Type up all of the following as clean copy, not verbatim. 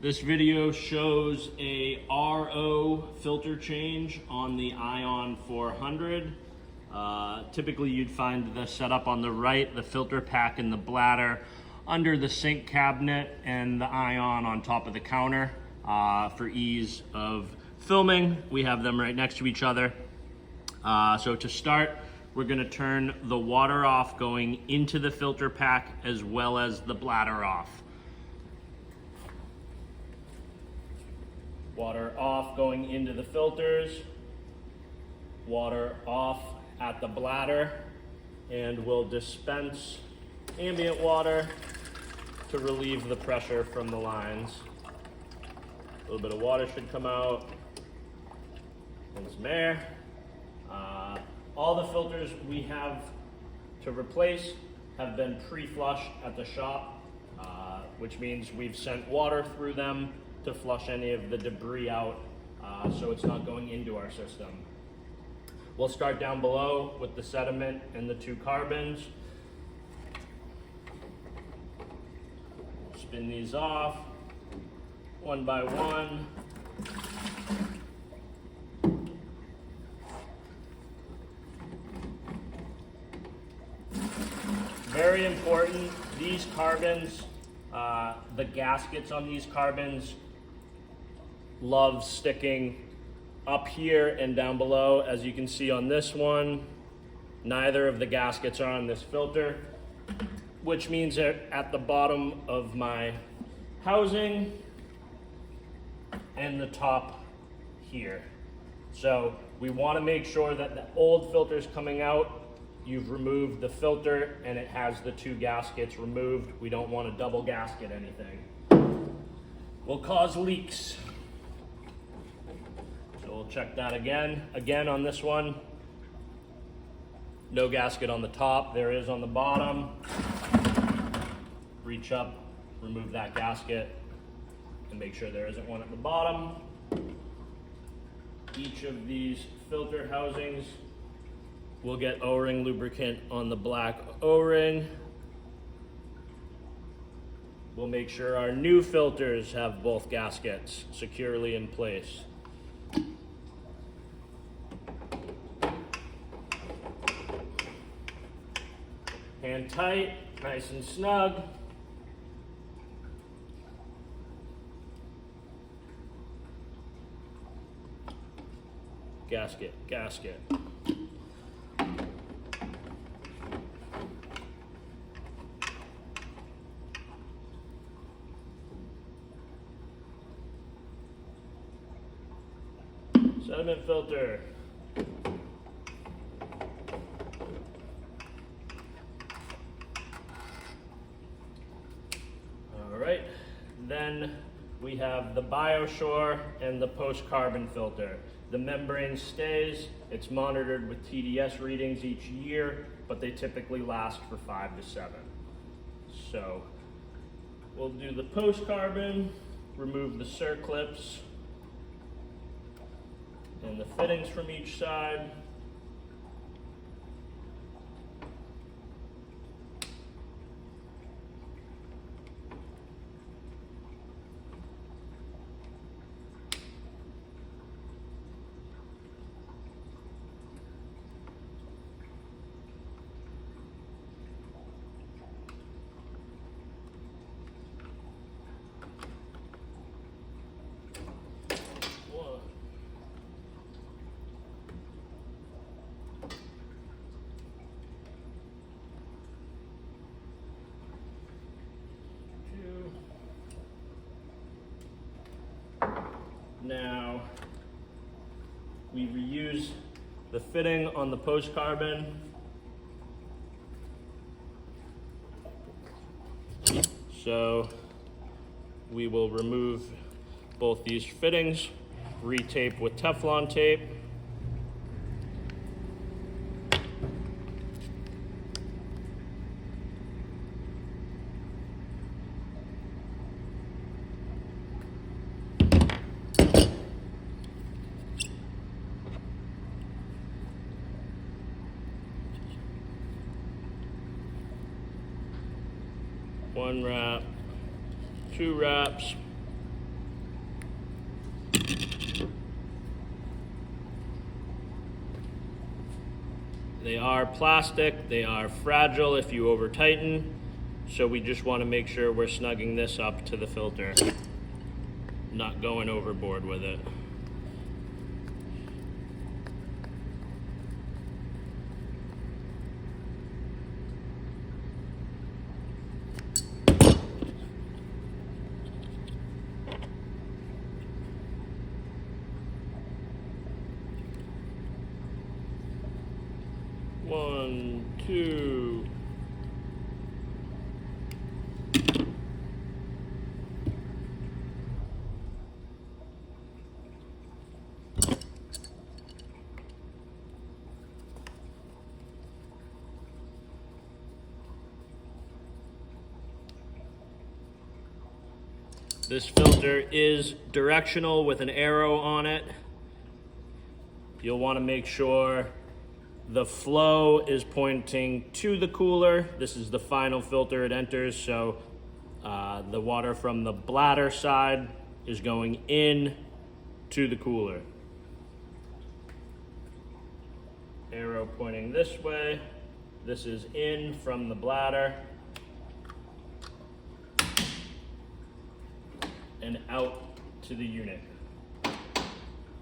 This video shows a RO filter change on the Ion 400. Typically you'd find the setup on the right, the filter pack and the bladder under the sink cabinet, and the Ion on top of the counter. For ease of filming, we have them right next to each other. So to start, we're gonna turn the water off going into the filter pack as well as the bladder off. Water off going into the filters, water off at the bladder, and we'll dispense ambient water to relieve the pressure from the lines. A little bit of water should come out, and some air. All the filters we have to replace have been pre-flushed at the shop, which means we've sent water through them to flush any of the debris out, so it's not going into our system. We'll start down below with the sediment and the two carbons. Spin these off one by one. Very important, these carbons, the gaskets on these carbons love sticking up here and down below. As you can see on this one, neither of the gaskets are on this filter, which means they're at the bottom of my housing and the top here. So we want to make sure that the old filter's coming out, you've removed the filter and it has the two gaskets removed. We don't want to double gasket anything. Will cause leaks. So we'll check that again. Again on this one, no gasket on the top, there is on the bottom. Reach up, remove that gasket, and make sure there isn't one at the bottom. Each of these filter housings will get O-ring lubricant on the black O-ring. We'll make sure our new filters have both gaskets securely in place. Hand tight, nice and snug. Gasket, gasket. Sediment filter. All right, then we have the BioSure and the post-carbon filter. The membrane stays, it's monitored with TDS readings each year, but they typically last for 5 to 7. So we'll do the post-carbon, remove the circlips and the fittings from each side. Now, we reuse the fitting on the post-carbon. So we will remove both these fittings, retape with Teflon tape. One wrap, two wraps. They are plastic, they are fragile if you over tighten, so we just want to make sure we're snugging this up to the filter, not going overboard with it. One, two. This filter is directional with an arrow on it. You'll want to make sure the flow is pointing to the cooler. This is the final filter it enters, so the water from the bladder side is going in to the cooler. Arrow pointing this way. This is in from the bladder and out to the unit.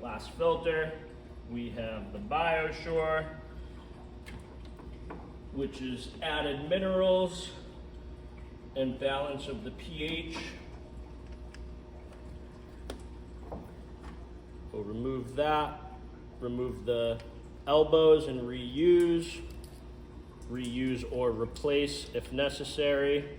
Last filter, we have the BioSure, which is added minerals and balance of the pH. We'll remove that, remove the elbows and reuse or replace if necessary.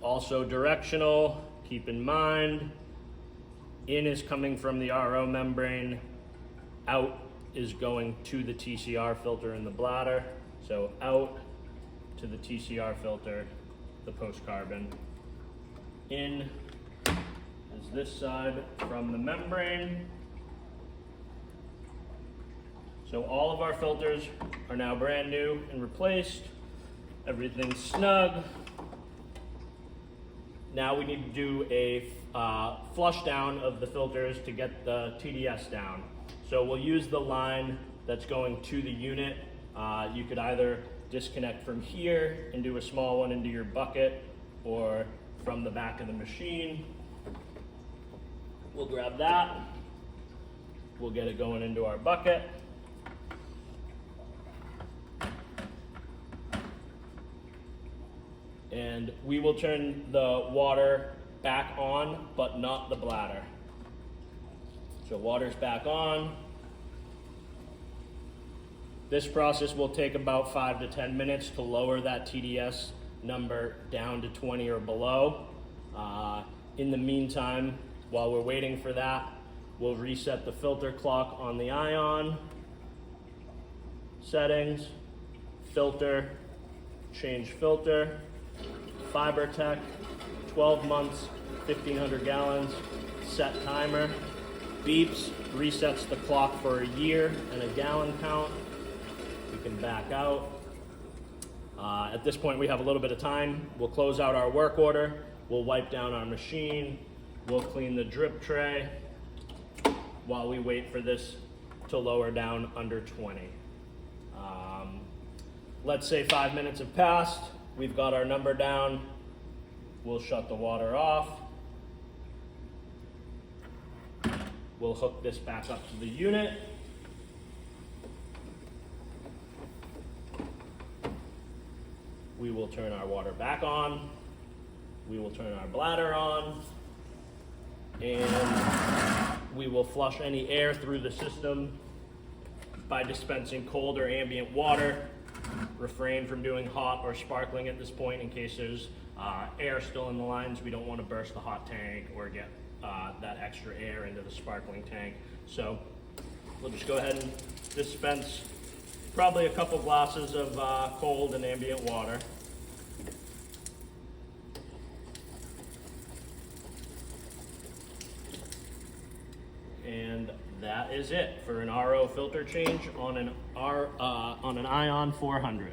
Also directional, keep in mind, in is coming from the RO membrane, out is going to the TCR filter in the bladder. So out to the TCR filter, the post-carbon. In is this side from the membrane. So all of our filters are now brand new and replaced. Everything's snug. Now we need to do a flush down of the filters to get the TDS down. So we'll use the line that's going to the unit. You could either disconnect from here and do a small one into your bucket, or from the back of the machine. We'll grab that. We'll get it going into our bucket. And we will turn the water back on, but not the bladder. So water's back on. This process will take about 5 to 10 minutes to lower that TDS number down to 20 or below. In the meantime, while we're waiting for that, we'll reset the filter clock on the ion. Settings, filter, change filter. FiberTech, 12 months, 1,500 gallons, set timer. Beeps, resets the clock for a year and a gallon count. We can back out. At this point, we have a little bit of time. We'll close out our work order. We'll wipe down our machine. We'll clean the drip tray while we wait for this to lower down under 20. Let's say 5 minutes have passed. We've got our number down. We'll shut the water off. We'll hook this back up to the unit. We will turn our water back on. We will turn our bladder on. And we will flush any air through the system by dispensing cold or ambient water. Refrain from doing hot or sparkling at this point in case there's air still in the lines. We don't want to burst the hot tank or get that extra air into the sparkling tank. So we'll just go ahead and dispense probably a couple glasses of cold and ambient water. And that that is it for an RO filter change on an Ion 400.